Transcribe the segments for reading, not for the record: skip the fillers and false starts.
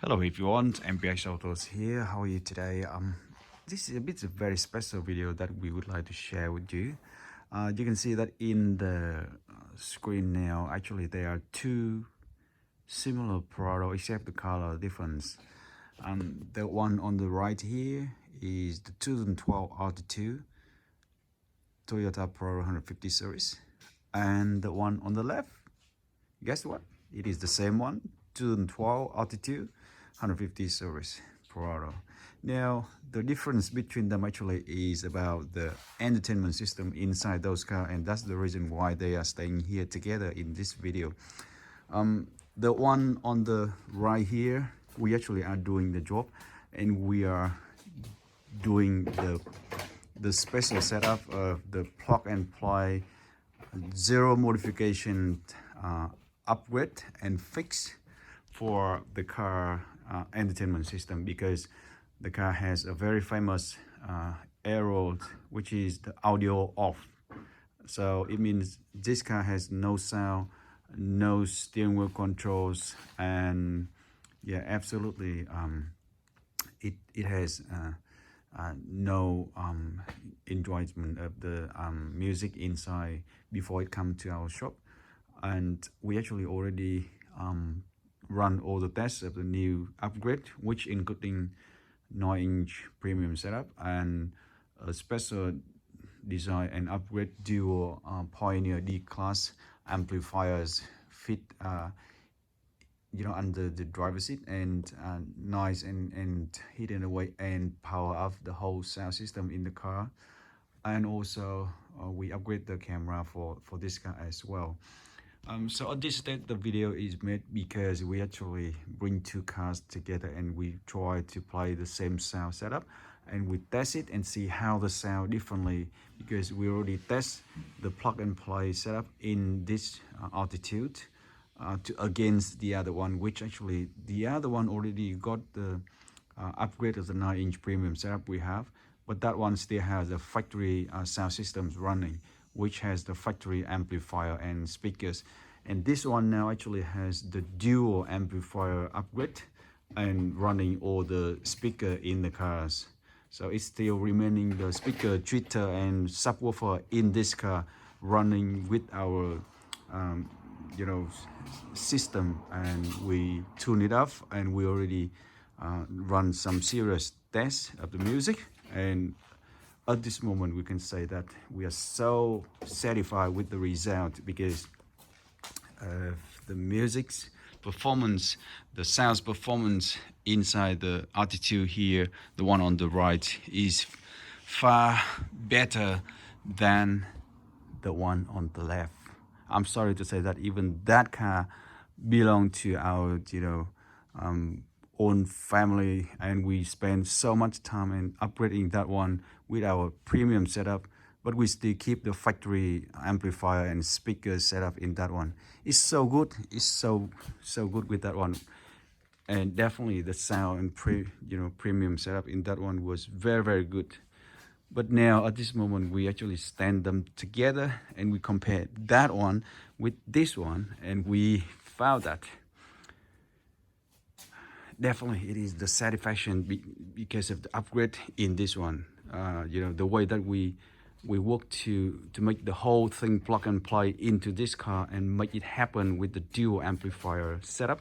Hello everyone, MPX Autos here. How are you today? This is a very special video that we would like to share with you. You can see that in the screen now. Actually, there are two similar Prado except the color difference. The one on the right here is the 2012 R2 Toyota Prado 150 series, and the one on the left, guess what? It is the same one, 2012 R2 150 series Prado. Now, the difference between them actually is about the entertainment system inside those cars, and that's the reason why they are staying here together in this video. The one on the right here, we actually are doing the job, and we are doing the special setup of the plug and play zero modification upgrade and fix for the car entertainment system, because the car has a very famous error, which is the audio off. So it means this car has no sound, no steering wheel controls, and yeah, absolutely, it has no enjoyment of the music inside before it comes to our shop. And we actually already run all the tests of the new upgrade, which including 9-inch premium setup and a special design and upgrade dual Pioneer D-class amplifiers fit under the driver's seat, and nice and hidden away and power up the whole sound system in the car. And also we upgrade the camera for this car as well. So at this stage, the video is made because we actually bring two cars together and we try to play the same sound setup, and we test it and see how the sound differently, because we already test the plug and play setup in this altitude against the other one, which actually the other one already got the upgrade of the 9-inch premium setup we have, but that one still has the factory sound systems running, which has the factory amplifier and speakers. And this one now actually has the dual amplifier upgrade and running all the speaker in the cars. So it's still remaining the speaker, tweeter and subwoofer in this car running with our system, and we tune it up, and we already run some serious tests of the music. And at this moment, we can say that we are so satisfied with the result, because the music's performance, the sounds performance inside the altitude here, the one on the right, is far better than the one on the left. I'm sorry to say that even that car belonged to our own family, and we spend so much time in upgrading that one with our premium setup, but we still keep the factory amplifier and speaker setup in that one. It's so good, it's so good with that one. And definitely the sound and premium setup in that one was very good. But now at this moment, we actually stand them together and we compare that one with this one, and we found that definitely it is the satisfaction because of the upgrade in this one. The way that we work to make the whole thing plug and play into this car and make it happen with the dual amplifier setup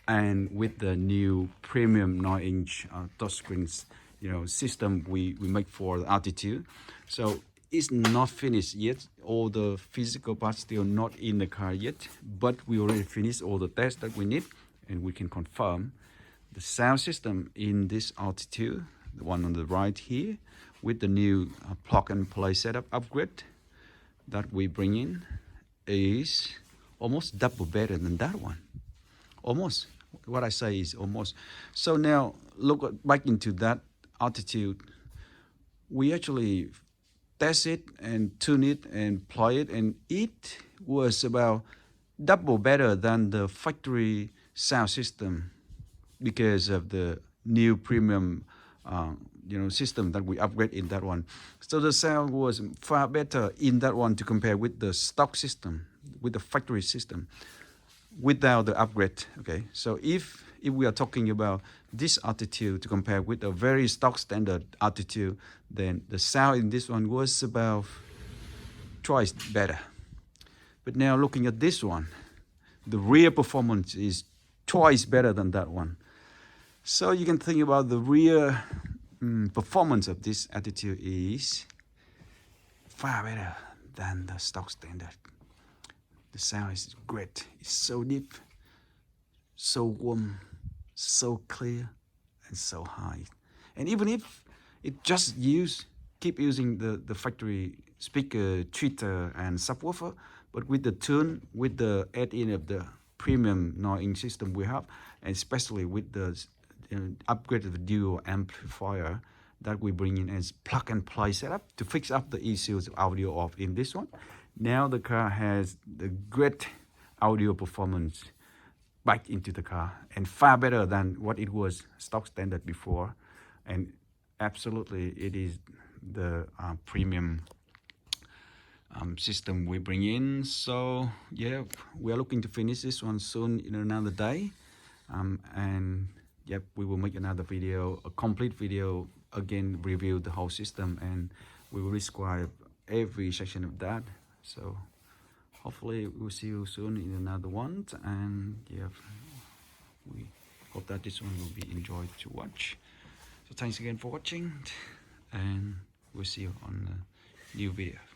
and with the new premium 9-inch touchscreens system we make for the altitude. So it's not finished yet. All the physical parts still not in the car yet, but we already finished all the tests that we need, and we can confirm the sound system in this altitude, the one on the right here, with the new plug and play setup upgrade that we bring in, is almost double better than that one. Almost. What I say is almost. So now look back into that altitude. We actually test it and tune it and play it, and it was about double better than the factory sound system, because of the new premium system that we upgrade in that one. So the sound was far better in that one to compare with the stock system, with the factory system, without the upgrade. Okay, so if if we are talking about this altitude to compare with a very stock standard altitude, then the sound in this one was about twice better. But now looking at this one, the rear performance is twice better than that one. So you can think about the rear performance of this altitude is far better than the stock standard. The sound is great. It's so deep, so warm, so clear, and so high. And even if it just keep using the factory speaker, tweeter, and subwoofer, but with the tune, with the add-in of the premium noise system we have, and especially with the upgraded dual amplifier that we bring in as plug-and-play setup to fix up the issues of audio off in this one. Now the car has the great audio performance back into the car and far better than what it was stock standard before. And absolutely, it is the premium system we bring in. So yeah, we are looking to finish this one soon in another day. And yep, we will make another video, a complete video, again review the whole system, and we will describe every section of that. So hopefully we'll see you soon in another one, and yeah, we hope that this one will be enjoyed to watch. So thanks again for watching, and we'll see you on the new video.